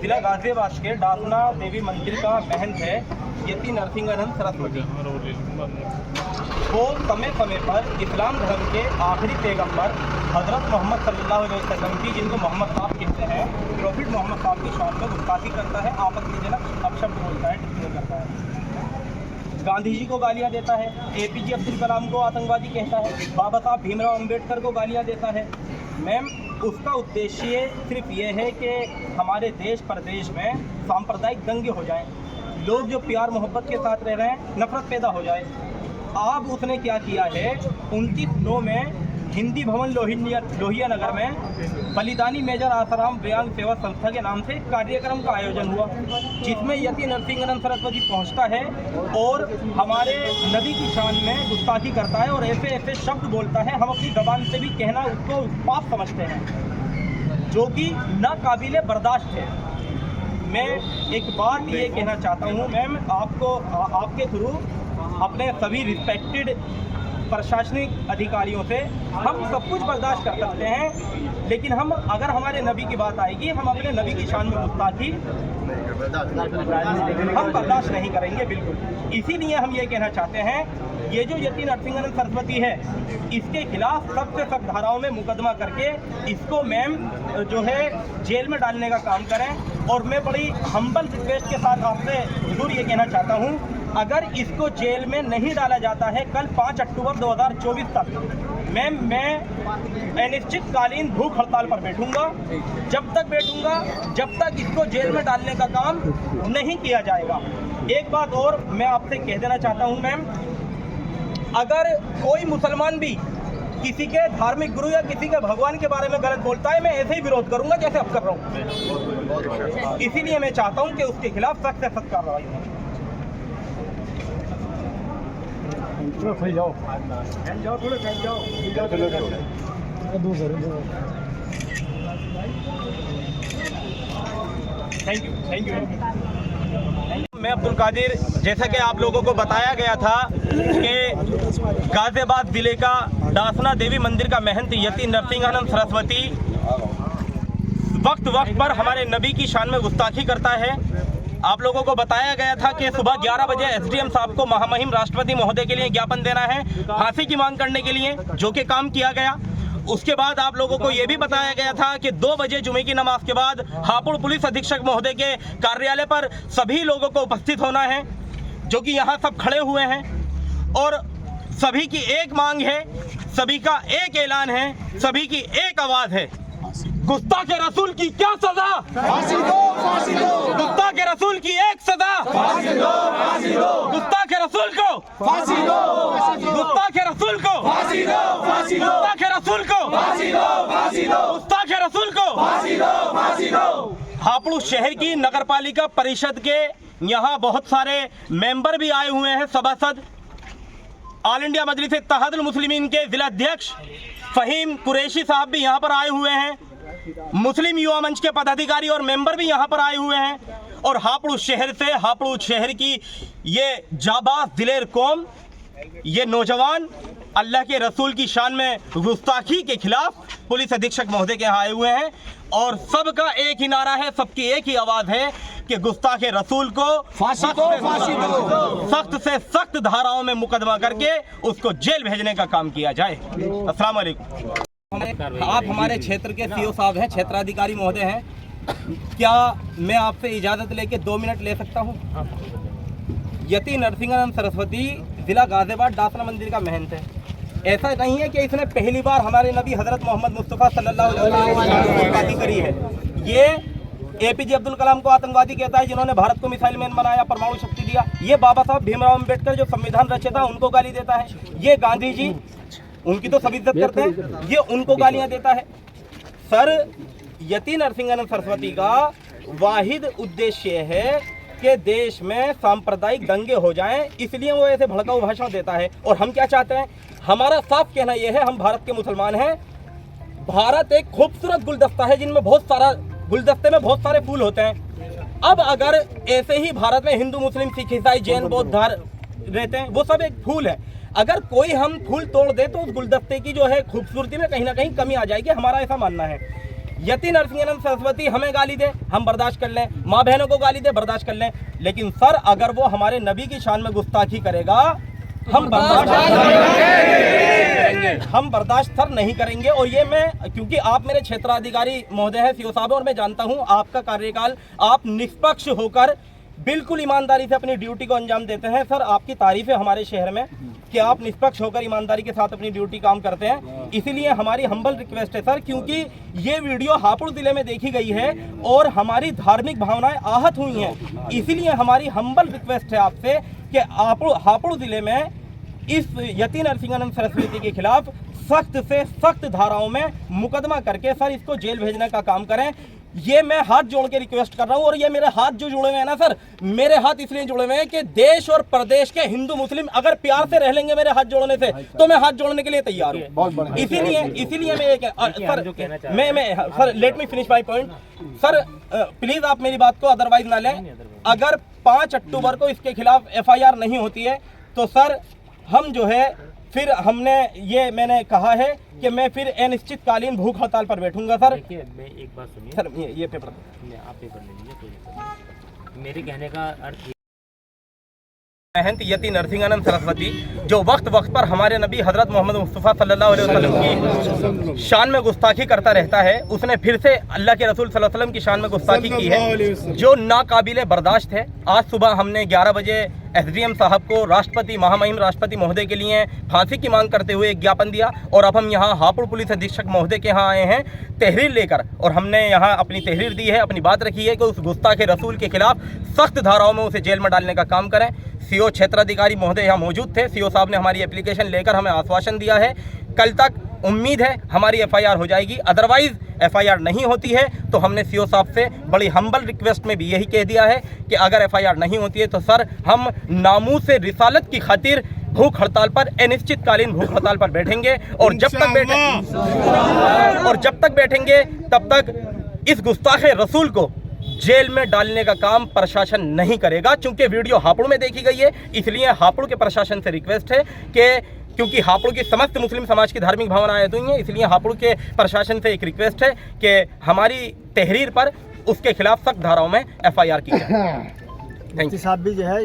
जिला गाजियाबाद के डासना देवी मंदिर का महंत है यति नरसिंहानंद सरस्वती। वो समय समय पर इस्लाम धर्म के आखिरी पैगंबर हज़रत मोहम्मद सल्लल्लाहु अलैहि वसल्लम की, जिनको मोहम्मद साहब कहते हैं, प्रॉफिट मोहम्मद साहब की शान में गुस्ताखी करता है, आपत्तिजनक अपशब्द बोलता है, टिप्पणी करता है, गांधी जी को गालियां देता है, APJ अब्दुल कलाम को आतंकवादी कहता है, बाबा साहब भीमराव अंबेडकर को गालियां देता है। मैम, उसका उद्देश्य सिर्फ ये है कि हमारे देश प्रदेश में सांप्रदायिक दंगे हो जाएं, लोग जो प्यार मोहब्बत के साथ रह रहे हैं नफरत पैदा हो जाए। अब उसने क्या किया है, 29/9 में हिंदी भवन लोहिया नगर में बलिदानी मेजर आसाराम व्यांग सेवा संस्था के नाम से एक कार्यक्रम का आयोजन हुआ, जिसमें यति नरसिंहानंद सरस्वती पहुंचता है और हमारे नबी की शान में गुस्ताखी करता है और ऐसे ऐसे शब्द बोलता है, हम अपनी ज़बान से भी कहना उसको पाप समझते हैं, जो कि नाकाबिले बर्दाश्त है। मैं एक बात ये कहना चाहता हूँ मैम, आपको आपके थ्रू अपने सभी रिस्पेक्टेड प्रशासनिक अधिकारियों से हम सब कुछ बर्दाश्त कर सकते हैं, लेकिन हम अगर हमारे नबी की बात आएगी, हम अपने नबी की शान में गुस्ताखी हम बर्दाश्त नहीं करेंगे बिल्कुल। इसीलिए हम ये कहना चाहते हैं, ये जो यति नरसिंहानंद सरस्वती है, इसके खिलाफ सबसे सख्त धाराओं में मुकदमा करके इसको मैम जो है जेल में डालने का काम करें। और मैं बड़ी हम्बल रिक्वेस्ट के साथ आपसे जरूर ये कहना चाहता हूँ, अगर इसको जेल में नहीं डाला जाता है कल 5 अक्टूबर 2024 तक मैम मैं अनिश्चितकालीन भूख हड़ताल पर बैठूंगा। जब तक बैठूंगा जब तक इसको जेल में डालने का काम नहीं किया जाएगा। एक बात और मैं आपसे कह देना चाहता हूँ मैम, अगर कोई मुसलमान भी किसी के धार्मिक गुरु या किसी के भगवान के बारे में गलत बोलता है, मैं ऐसे ही विरोध करूंगा जैसे अब कर रहा हूँ। इसीलिए मैं चाहता हूँ कि उसके खिलाफ सख्त से सख्त कार्रवाई हो। Thank you. मैं अब्दुल कादिर, जैसा कि आप लोगों को बताया गया था कि गाजियाबाद जिले का डासना देवी मंदिर का महंत यति नरसिंहानंद सरस्वती वक्त पर हमारे नबी की शान में गुस्ताखी करता है। आप लोगों को बताया गया था कि सुबह 11 बजे SDM साहब को महामहिम राष्ट्रपति महोदय के लिए ज्ञापन देना है फांसी की मांग करने के लिए, जो कि काम किया गया। उसके बाद आप लोगों को यह भी बताया गया था कि 2 बजे जुमे की नमाज के बाद हापुड़ पुलिस अधीक्षक महोदय के कार्यालय पर सभी लोगों को उपस्थित होना है, जो कि यहाँ सब खड़े हुए हैं और सभी की एक मांग है, सभी का एक ऐलान है, सभी की एक आवाज है, गुस्ताखे रसूल की क्या सजा, फांसी दो, फांसी दो। गुस्ताखे रसूल की एक सजा, फांसी दो, फांसी दो। गुस्ताखे रसूल को फांसी दो, गुस्ताखे रसूल को फांसी दो, फांसी दो। गुस्ताखे रसूल को फांसी दो, फांसी दो। गुस्ताखे रसूल को फांसी दो, फांसी दो। हापुड़ शहर की नगरपालिका परिषद के यहाँ बहुत सारे मेंबर भी आए हुए हैं, सभासद। ऑल इंडिया मजलिस इत्तेहादुल मुस्लिमीन के जिलाध्यक्ष फहीम कुरैशी साहब भी यहाँ पर आए हुए हैं। मुस्लिम युवा मंच के पदाधिकारी और मेंबर भी यहाँ पर आए हुए हैं। और हापुड़ शहर की ये जाबाज दिलेर कौम, ये नौजवान अल्लाह के रसूल की शान में गुस्ताखी के खिलाफ पुलिस अधीक्षक महोदय के यहाँ आए हुए हैं और सबका एक ही नारा है, सबकी एक ही आवाज़ है कि गुस्ताखे रसूल को फांसी दो, फांसी दो। सख्त से सख्त धाराओं में मुकदमा करके उसको जेल भेजने का काम किया जाए। अस्सलाम वालेकुम। आप हमारे क्षेत्र के CO साहब हैं, क्षेत्राधिकारी महोदय हैं, क्या मैं आपसे इजाज़त लेके 2 मिनट ले सकता हूं? यति नरसिंहानंद सरस्वती जिला गाजियाबाद डासना मंदिर का महंत है। ऐसा नहीं है कि इसने पहली बार हमारे नबी हज़रत मोहम्मद मुस्तफ़ा सल्लल्लाहु अलैहि वसल्लम की करी है। ये APJ अब्दुल कलाम को आतंकवादी कहता है, जिन्होंने भारत को मिसाइल मैन बनाया, परमाणु शक्ति दिया। ये बाबा साहब भीमराव अंबेडकर जो संविधान रचयिता उनको गाली देता है। ये गांधी जी, उनकी तो सभी इज्जत करते हैं, ये उनको गालियां देता है। सर, यति नरसिंहानंद सरस्वती का वाहिद उद्देश्य है कि देश में सांप्रदायिक दंगे हो जाएं, इसलिए वो ऐसे भड़काऊ भाषण देता है। और हम क्या चाहते हैं, हमारा साफ कहना यह है, हम भारत के मुसलमान हैं। भारत एक खूबसूरत गुलदस्ता है जिनमें गुलदस्ते में बहुत सारे फूल होते हैं। अब अगर ऐसे ही भारत में हिंदू, मुस्लिम, सिख, ईसाई, जैन, बौद्ध रहते हैं, वो सब एक फूल है। अगर कोई हम फूल तोड़ दे तो उस गुलदस्ते की जो है खूबसूरती में कहीं ना कहीं कमी आ जाएगी, हमारा ऐसा मानना है। यति नरसिंहानंद सरस्वती हमें गाली दे हम बर्दाश्त कर लें, माँ बहनों को गाली दे बर्दाश्त कर लें, लेकिन सर अगर वो हमारे नबी की शान में गुस्ताखी करेगा हम बर्दाश्त सर नहीं करेंगे। और ये मैं, क्योंकि आप मेरे क्षेत्राधिकारी महोदय हैं, सीओ साहब, और मैं जानता हूं आपका कार्यकाल, आप निष्पक्ष होकर बिल्कुल ईमानदारी से अपनी ड्यूटी को अंजाम देते हैं। सर आपकी तारीफ है हमारे शहर में कि आप निष्पक्ष होकर ईमानदारी के साथ अपनी ड्यूटी काम करते हैं, इसीलिए हमारी हम्बल रिक्वेस्ट है सर, क्योंकि ये वीडियो हापुड़ जिले में देखी गई है और हमारी धार्मिक भावनाएं आहत हुई हैं, इसीलिए हमारी हम्बल रिक्वेस्ट है आपसे कि हापुड़ जिले में इस यति नरसिंहानंद सरस्वती के खिलाफ सख्त से सख्त धाराओं में मुकदमा करके सर इसको जेल भेजने का काम करें। ये मैं हाथ जोड़ के रिक्वेस्ट कर रहा हूं। और ये मेरे हाथ जो जुड़े हुए हैं ना सर, मेरे हाथ इसलिए जुड़े हुए हैं कि देश और प्रदेश के हिंदू मुस्लिम अगर प्यार से रह लेंगे मेरे हाथ जोड़ने से, तो मैं हाथ जोड़ने के लिए तैयार हूं। इसीलिए मैं sir let me finish my point sir, please आप मेरी बात को अदरवाइज ना लें। अगर 5 अक्टूबर को इसके खिलाफ FIR नहीं होती है तो सर हम जो है फिर मैंने कहा है कि मैं फिर अनिश्चितकालीन भूख हड़ताल पर बैठूंगा सर। देखिए मैं एक बात सुनिए सर, ये पेपर आप पेपर ले लीजिए, कोई दिक्कत नहीं। मेरे कहने का अर्थ महंत यति नरसिंहानंद सरस्वती जो वक्त वक्त पर हमारे नबी हजरत मोहम्मद मुस्तफ़ा सल्लल्लाहु अलैहि वसल्लम की शान में गुस्ताखी करता रहता है, उसने फिर से अल्लाह के रसूल सल्लल्लाहु अलैहि वसल्लम की शान में गुस्ताखी की है जो नाकाबिले बर्दाश्त है। आज सुबह हमने 11 बजे SDM साहब को राष्ट्रपति महामहिम राष्ट्रपति महोदय के लिए फांसी की मांग करते हुए एक ज्ञापन दिया और अब हम यहाँ हापुड़ पुलिस अधीक्षक महोदय के यहाँ आए हैं तहरीर लेकर, और हमने यहाँ अपनी तहरीर दी है, अपनी बात रखी है कि उस गुस्ताखे रसूल के खिलाफ सख्त धाराओं में उसे जेल में डालने का काम करें। CO क्षेत्राधिकारी महोदय यहाँ मौजूद थे, CO साहब ने हमारी एप्लीकेशन लेकर हमें आश्वासन दिया है, कल तक उम्मीद है हमारी FIR हो जाएगी। अदरवाइज FIR नहीं होती है तो हमने CO साहब से बड़ी हम्बल रिक्वेस्ट में भी यही कह दिया है कि अगर FIR नहीं होती है तो सर हम नामूस से रिसालत की खातिर भूख हड़ताल पर, अनिश्चितकालीन भूख हड़ताल पर बैठेंगे और जब तक बैठेंगे तब तक इस गुस्ताखे रसूल को जेल में डालने का काम प्रशासन नहीं करेगा। चूंकि वीडियो हापुड़ में देखी गई है, इसलिए हापुड़ के प्रशासन से रिक्वेस्ट है कि क्योंकि हापुड़ की समस्त मुस्लिम समाज की धार्मिक भावनाएं हुई हैं, इसलिए हापुड़ के प्रशासन से एक रिक्वेस्ट है कि हमारी तहरीर पर उसके खिलाफ सख्त धाराओं में FIR की जाए। Thank you. साहब भी जो है